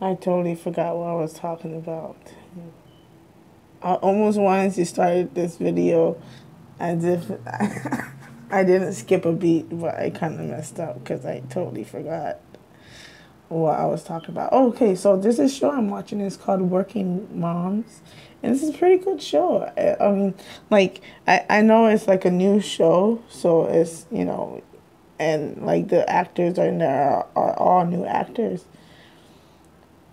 I totally forgot what I was talking about. I almost wanted to start this video as if I didn't skip a beat, but I kind of messed up because I totally forgot what I was talking about. Oh, okay, so there's this show I'm watching. It's called Working Moms. And this is a pretty good show. I mean, like, I know it's like a new show, so it's, and like the actors are in there are all new actors.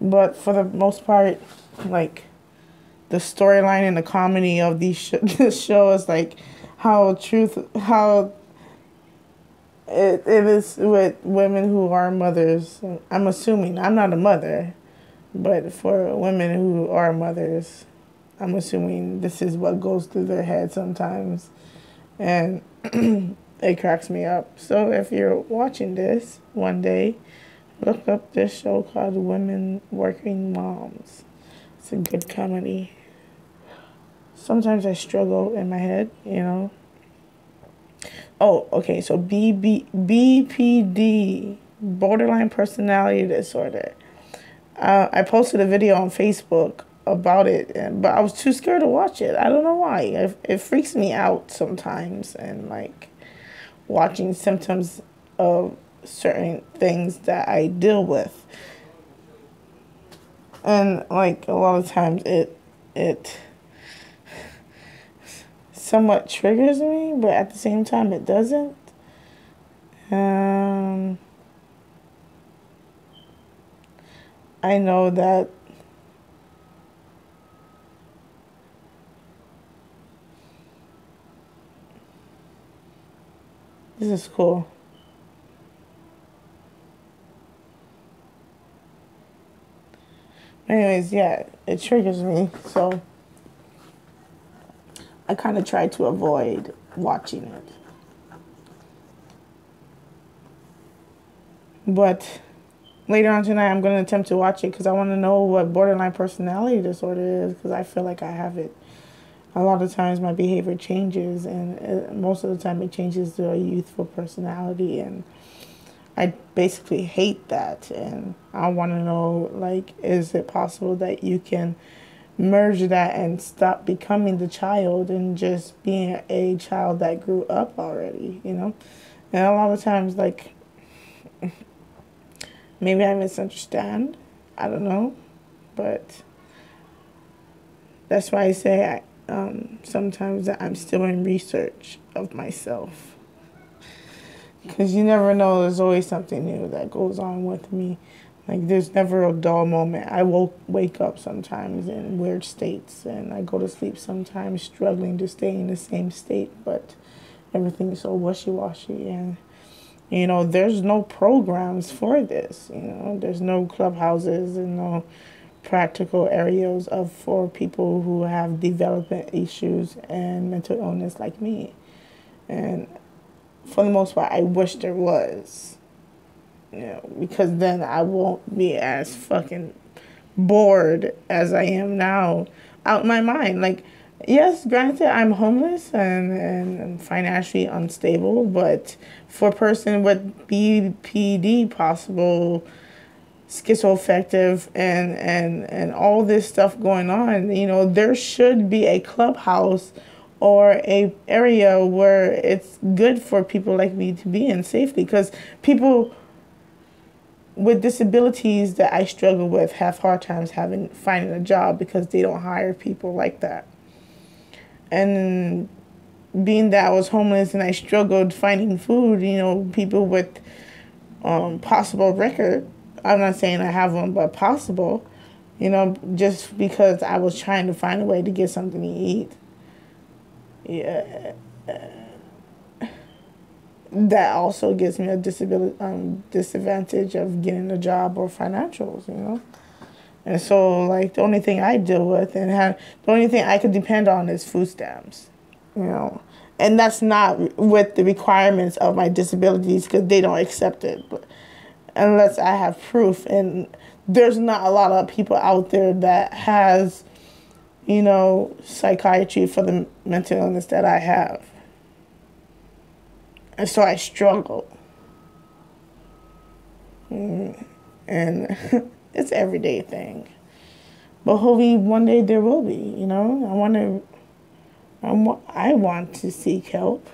But for the most part, like, the storyline and the comedy of this show is like how it is with women who are mothers. I'm assuming I'm not a mother, but for women who are mothers, I'm assuming this is what goes through their head sometimes, and it cracks me up. So if you're watching this one day, look up this show called Women Working Moms. It's a good comedy. Sometimes I struggle in my head. Oh, okay. So BPD, borderline personality disorder. I posted a video on Facebook about it, but I was too scared to watch it. I don't know why. It freaks me out sometimes, and like watching symptoms of certain things that I deal with, and like a lot of times it somewhat triggers me, but at the same time it doesn't. Um, I know that this is cool. Anyways, yeah, it triggers me, so I kind of try to avoid watching it. But later on tonight, I'm going to attempt to watch it because I want to know what borderline personality disorder is, because I feel like I have it. A lot of times my behavior changes, and most of the time it changes to a youthful personality, and I basically hate that. And I want to know, like, is it possible that you can merge that and stop becoming the child and just being a child that grew up already? And a lot of times, like, maybe I misunderstand. I don't know. But that's why I say sometimes that I'm still in research of myself. Because you never know, there's always something new that goes on with me. Like, there's never a dull moment. I wake up sometimes in weird states, and I go to sleep sometimes struggling to stay in the same state, but everything is so wishy-washy. And, there's no programs for this. There's no clubhouses and no practical areas for people who have development issues and mental illness like me. And for the most part, I wish there was. Because then I won't be as fucking bored as I am now, out my mind. Like, yes, granted, I'm homeless and financially unstable, but for a person with BPD, possible schizoaffective, and all this stuff going on, there should be a clubhouse or a area where it's good for people like me to be in safely, because people with disabilities that I struggle with have hard times finding a job because they don't hire people like that. And being that I was homeless and I struggled finding food, people with possible record, I'm not saying I have one, but possible, just because I was trying to find a way to get something to eat. Yeah. That also gives me a disadvantage of getting a job or financials. And so, like, the only thing I deal with the only thing I could depend on is food stamps. And that's not with the requirements of my disabilities, because they don't accept it, but unless I have proof. And there's not a lot of people out there that has, psychiatry for the mental illness that I have. And so I struggle. And it's everyday thing. But hopefully one day there will be, I want to seek help.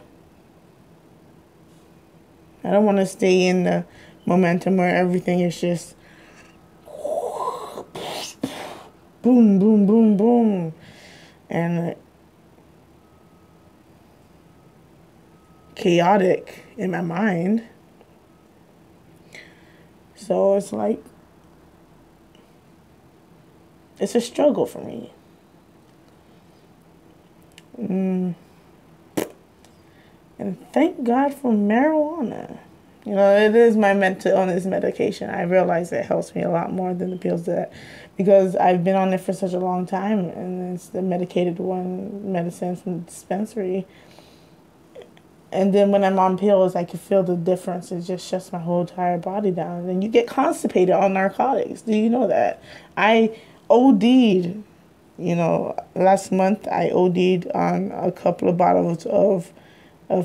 I don't want to stay in the momentum where everything is just boom, boom, boom, boom. And chaotic in my mind. So it's like, it's a struggle for me. And thank God for marijuana. It is my mental illness medication. I realize it helps me a lot more than the pills because I've been on it for such a long time, and it's the medicated medicine from the dispensary. And then when I'm on pills, I can feel the difference. It just shuts my whole entire body down. And you get constipated on narcotics. Do you know that? I OD'd, last month I OD'd on a couple of bottles of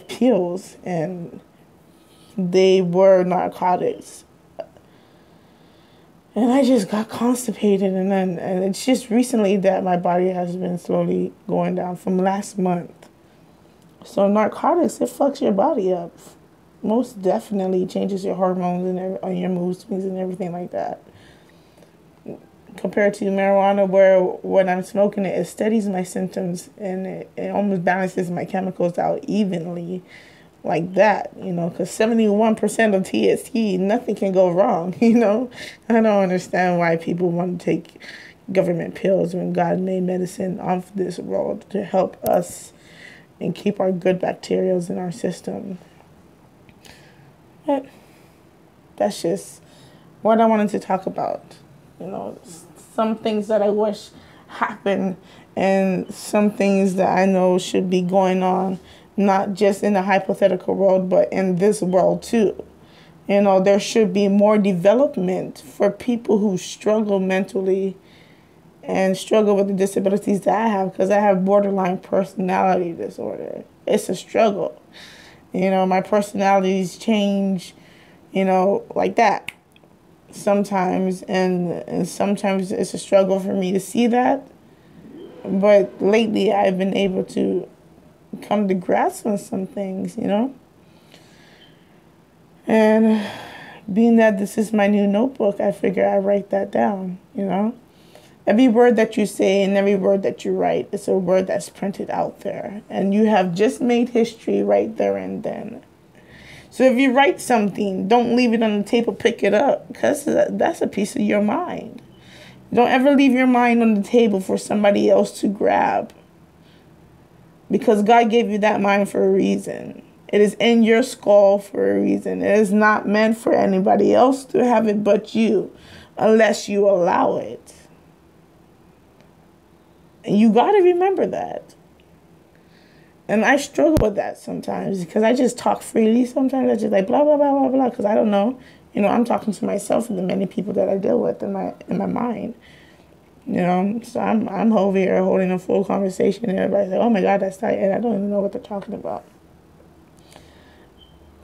pills, and they were narcotics. And I just got constipated, and it's just recently that my body has been slowly going down from last month. So narcotics, it fucks your body up. Most definitely changes your hormones and your mood swings and everything like that. Compared to marijuana, where when I'm smoking it, it steadies my symptoms and it almost balances my chemicals out evenly like that, because 71% of THC, nothing can go wrong, I don't understand why people want to take government pills when God made medicine off this world to help us and keep our good bacteria in our system. But that's just what I wanted to talk about. Some things that I wish happened and some things that I know should be going on, not just in the hypothetical world, but in this world too. There should be more development for people who struggle mentally and struggle with the disabilities that I have, because I have borderline personality disorder. It's a struggle. My personalities change, like that sometimes, and sometimes it's a struggle for me to see that. But lately I've been able to come to grasp on some things, And being that this is my new notebook, I figure I write that down, Every word that you say and every word that you write is a word that's printed out there. And you have just made history right there and then. So if you write something, don't leave it on the table, pick it up, because that's a piece of your mind. Don't ever leave your mind on the table for somebody else to grab. Because God gave you that mind for a reason. It is in your skull for a reason. It is not meant for anybody else to have it but you, unless you allow it. And you got to remember that. And I struggle with that sometimes because I just talk freely. Sometimes I just like blah, blah, blah, blah, blah, because I don't know. I'm talking to myself and the many people that I deal with in my mind. So I'm over here holding a full conversation and everybody's like, oh my God, that's tight. And I don't even know what they're talking about.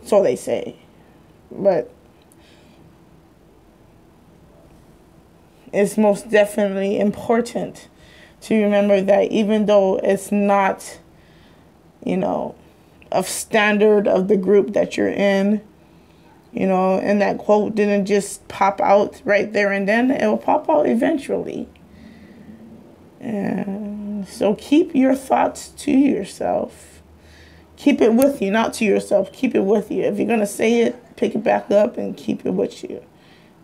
So they say. But it's most definitely important to remember that even though it's not, of standard of the group that you're in, and that quote didn't just pop out right there and then, it will pop out eventually. And so keep your thoughts to yourself. Keep it with you, not to yourself. Keep it with you. If you're going to say it, pick it back up and keep it with you.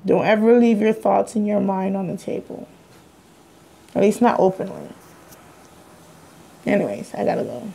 Don't ever leave your thoughts in your mind on the table. At least not openly. Anyways, I gotta go.